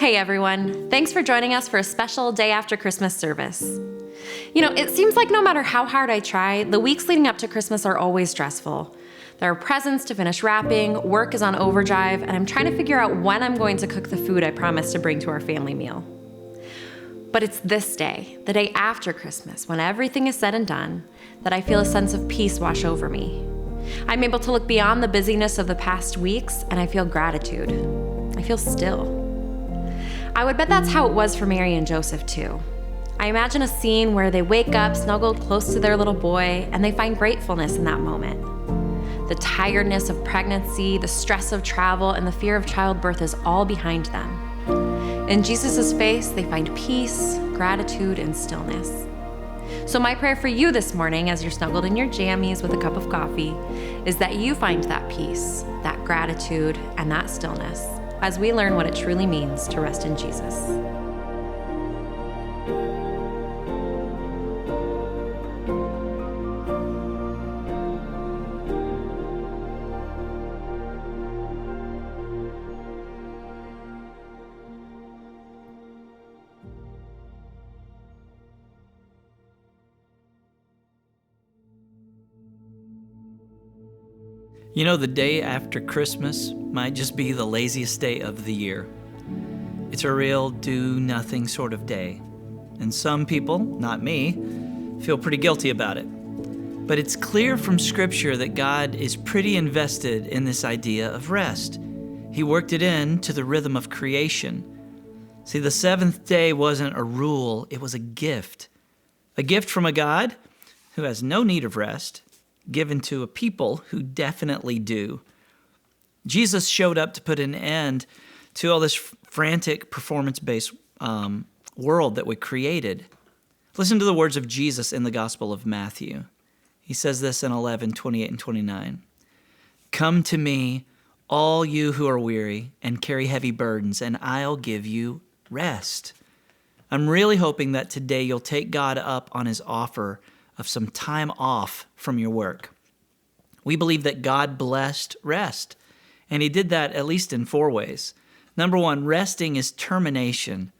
Hey everyone, thanks for joining us for a special day after Christmas service. It seems like no matter how hard I try, the weeks leading up to Christmas are always stressful. There are presents to finish wrapping, work is on overdrive, and I'm trying to figure out when I'm going to cook the food I promised to bring to our family meal. But it's this day, the day after Christmas, when everything is said and done, that I feel a sense of peace wash over me. I'm able to look beyond the busyness of the past weeks, and I feel gratitude. I feel still. I would bet that's how it was for Mary and Joseph too. I imagine a scene where they wake up snuggled close to their little boy and they find gratefulness in that moment. The tiredness of pregnancy, the stress of travel, and the fear of childbirth is all behind them. In Jesus' face, they find peace, gratitude, and stillness. So my prayer for you this morning, as you're snuggled in your jammies with a cup of coffee, is that you find that peace, that gratitude, and that stillness as we learn what it truly means to rest in Jesus. The day after Christmas might just be the laziest day of the year. It's a real do-nothing sort of day. And some people, not me, feel pretty guilty about it. But it's clear from Scripture that God is pretty invested in this idea of rest. He worked it into the rhythm of creation. See, the seventh day wasn't a rule, it was a gift. A gift from a God who has no need of rest, given to a people who definitely do. Jesus showed up to put an end to all this frantic performance-based world that we created. Listen to the words of Jesus in the Gospel of Matthew. He says this in 11:28 and 29. "Come to me, all you who are weary and carry heavy burdens, and I'll give you rest." I'm really hoping that today you'll take God up on his offer of some time off from your work. We believe that God blessed rest, and he did that at least in 4 ways. Number 1, resting is termination.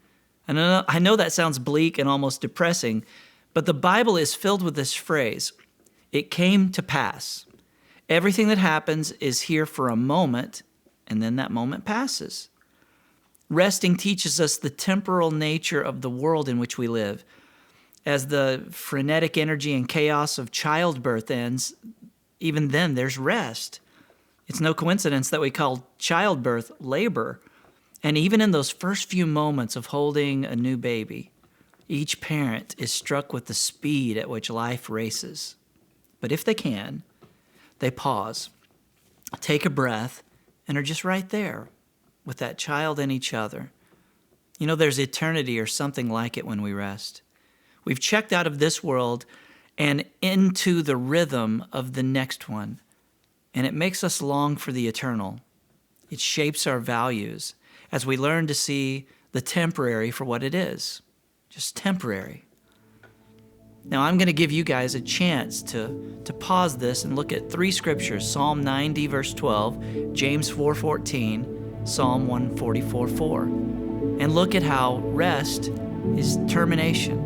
And I know that sounds bleak and almost depressing, but the Bible is filled with this phrase, "It came to pass." Everything that happens is here for a moment, and then that moment passes. Resting teaches us the temporal nature of the world in which we live. As the frenetic energy and chaos of childbirth ends, even then there's rest. It's no coincidence that we call childbirth labor. And even in those first few moments of holding a new baby, each parent is struck with the speed at which life races. But if they can, they pause, take a breath, and are just right there with that child and each other. There's eternity or something like it when we rest. We've checked out of this world and into the rhythm of the next one. And it makes us long for the eternal. It shapes our values as we learn to see the temporary for what it is, just temporary. Now, I'm going to give you guys a chance to pause this and look at 3 scriptures, Psalm 90, verse 12, James 4:14, Psalm 144:4, and look at how rest is termination.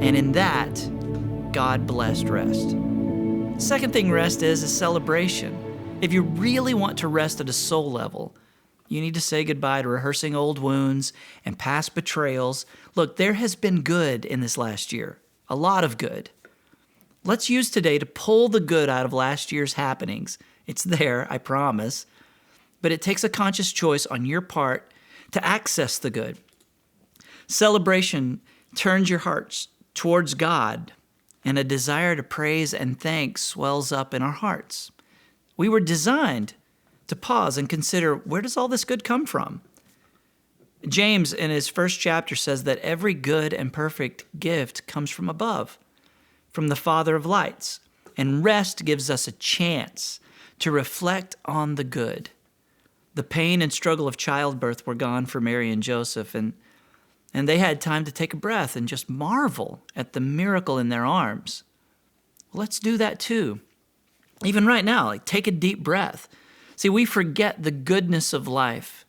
And in that, God blessed rest. Second thing rest is a celebration. If you really want to rest at a soul level, you need to say goodbye to rehearsing old wounds and past betrayals. Look, there has been good in this last year, a lot of good. Let's use today to pull the good out of last year's happenings. It's there, I promise. But it takes a conscious choice on your part to access the good. Celebration turns your hearts towards God, and a desire to praise and thank swells up in our hearts. We were designed to pause and consider, where does all this good come from? James, in his first chapter, says that every good and perfect gift comes from above, from the Father of lights. And rest gives us a chance to reflect on the good. The pain and struggle of childbirth were gone for Mary and Joseph, and they had time to take a breath and just marvel at the miracle in their arms. Well, let's do that too. Even right now, take a deep breath. See, we forget the goodness of life.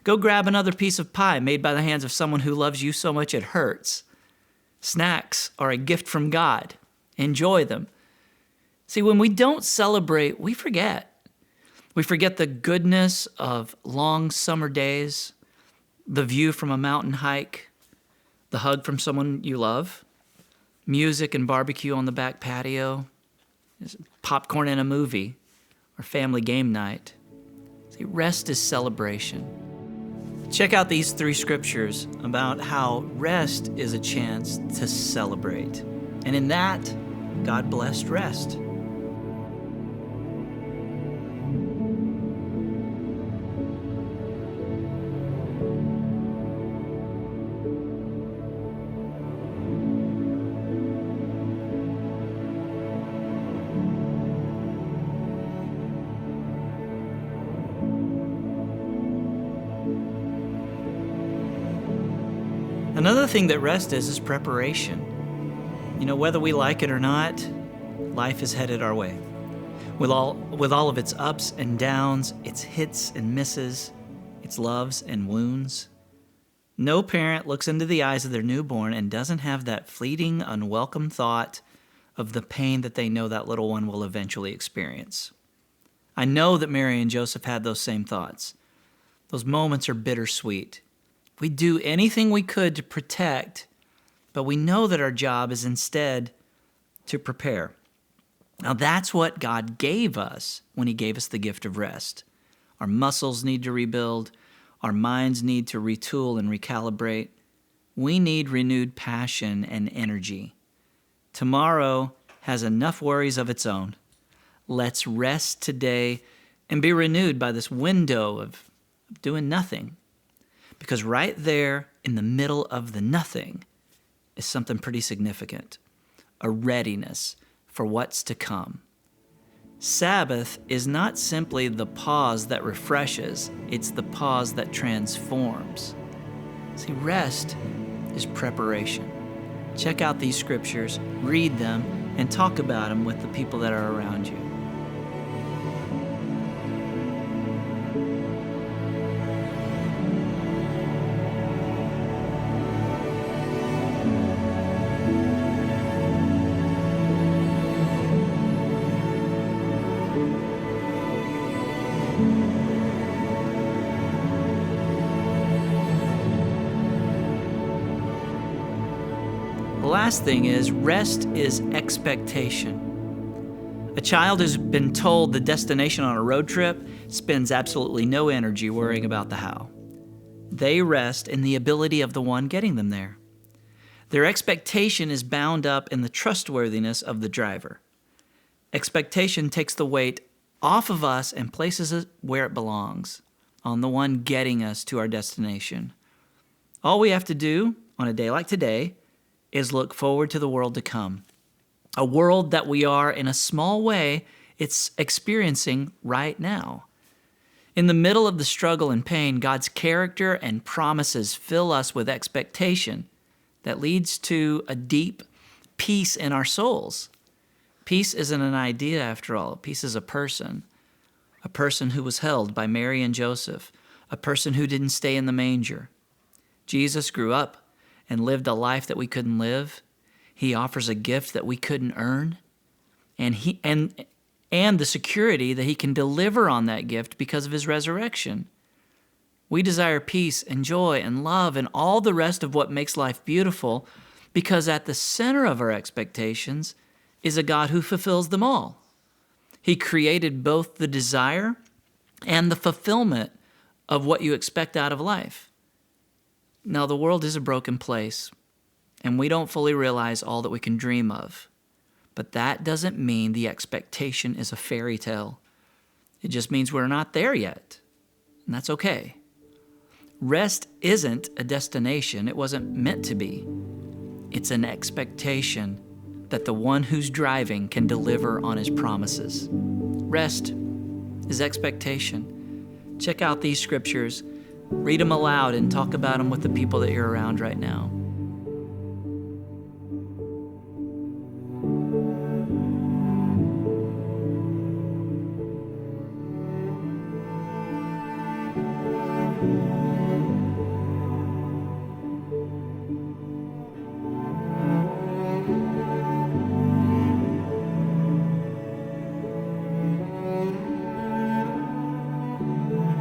Go grab another piece of pie made by the hands of someone who loves you so much it hurts. Snacks are a gift from God. Enjoy them. See, when we don't celebrate, we forget. We forget the goodness of long summer days, the view from a mountain hike, the hug from someone you love, music and barbecue on the back patio, popcorn and a movie, or family game night. See, rest is celebration. Check out these 3 scriptures about how rest is a chance to celebrate. And in that, God blessed rest. Another thing that rest is preparation. Whether we like it or not, life is headed our way. With all of its ups and downs, its hits and misses, its loves and wounds. No parent looks into the eyes of their newborn and doesn't have that fleeting, unwelcome thought of the pain that they know that little one will eventually experience. I know that Mary and Joseph had those same thoughts. Those moments are bittersweet. We do anything we could to protect, but we know that our job is instead to prepare. Now that's what God gave us when he gave us the gift of rest. Our muscles need to rebuild. Our minds need to retool and recalibrate. We need renewed passion and energy. Tomorrow has enough worries of its own. Let's rest today and be renewed by this window of doing nothing. Because right there in the middle of the nothing is something pretty significant, a readiness for what's to come. Sabbath is not simply the pause that refreshes, it's the pause that transforms. See, rest is preparation. Check out these scriptures, read them, and talk about them with the people that are around you. The last thing is, rest is expectation. A child who's been told the destination on a road trip spends absolutely no energy worrying about the how. They rest in the ability of the one getting them there. Their expectation is bound up in the trustworthiness of the driver. Expectation takes the weight off of us and places it where it belongs, on the one getting us to our destination. All we have to do on a day like today is look forward to the world to come. A world that we are, in a small way, it's experiencing right now. In the middle of the struggle and pain, God's character and promises fill us with expectation that leads to a deep peace in our souls. Peace isn't an idea, after all. Peace is a person who was held by Mary and Joseph, a person who didn't stay in the manger. Jesus grew up and lived a life that we couldn't live. He offers a gift that we couldn't earn, and the security that he can deliver on that gift because of his resurrection. We desire peace and joy and love and all the rest of what makes life beautiful, because at the center of our expectations is a God who fulfills them all. He created both the desire and the fulfillment of what you expect out of life. Now, the world is a broken place, and we don't fully realize all that we can dream of. But that doesn't mean the expectation is a fairy tale. It just means we're not there yet, and that's okay. Rest isn't a destination. It wasn't meant to be. It's an expectation that the one who's driving can deliver on his promises. Rest is expectation. Check out these scriptures, read them aloud, and talk about them with the people that you're around right now.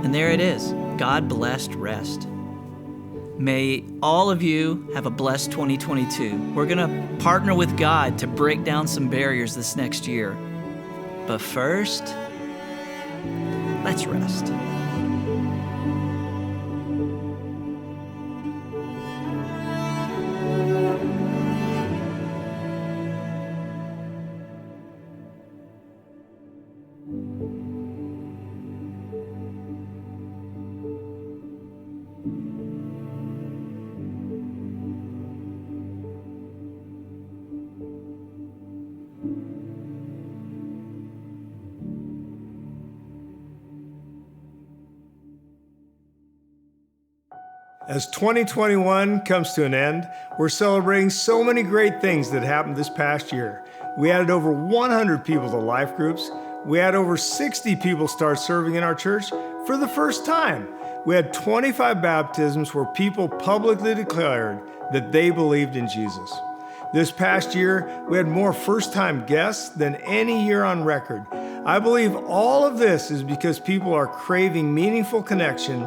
And there it is, God-blessed rest. May all of you have a blessed 2022. We're gonna partner with God to break down some barriers this next year. But first, let's rest. As 2021 comes to an end, we're celebrating so many great things that happened this past year. We added over 100 people to life groups. We had over 60 people start serving in our church for the first time. We had 25 baptisms where people publicly declared that they believed in Jesus. This past year, we had more first-time guests than any year on record. I believe all of this is because people are craving meaningful connection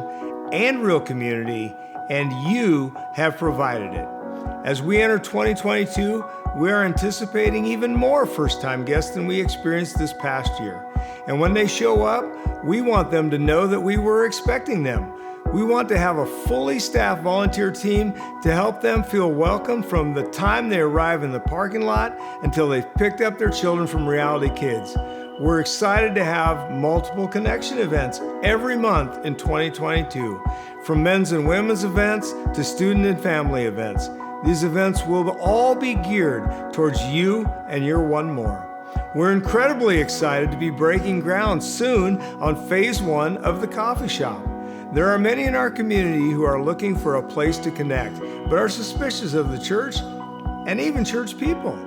and real community, and you have provided it. As we enter 2022, we are anticipating even more first-time guests than we experienced this past year. And when they show up, we want them to know that we were expecting them. We want to have a fully staffed volunteer team to help them feel welcome from the time they arrive in the parking lot until they've picked up their children from Reality Kids. We're excited to have multiple connection events every month in 2022, from men's and women's events to student and family events. These events will all be geared towards you and your one more. We're incredibly excited to be breaking ground soon on phase 1 of the coffee shop. There are many in our community who are looking for a place to connect, but are suspicious of the church and even church people.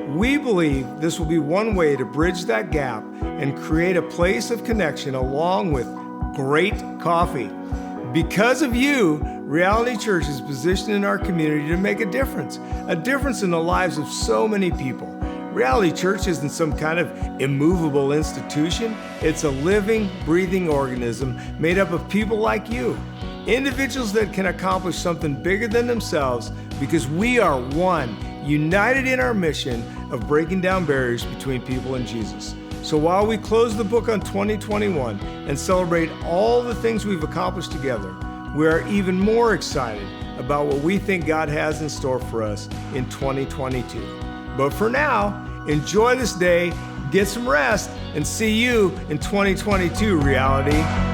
We believe this will be one way to bridge that gap and create a place of connection along with great coffee. Because of you, Reality Church is positioned in our community to make a difference in the lives of so many people. Reality Church isn't some kind of immovable institution. It's a living, breathing organism made up of people like you, individuals that can accomplish something bigger than themselves because we are one, united in our mission of breaking down barriers between people and Jesus. So while we close the book on 2021 and celebrate all the things we've accomplished together, we are even more excited about what we think God has in store for us in 2022. But for now, enjoy this day, get some rest, and see you in 2022, Reality.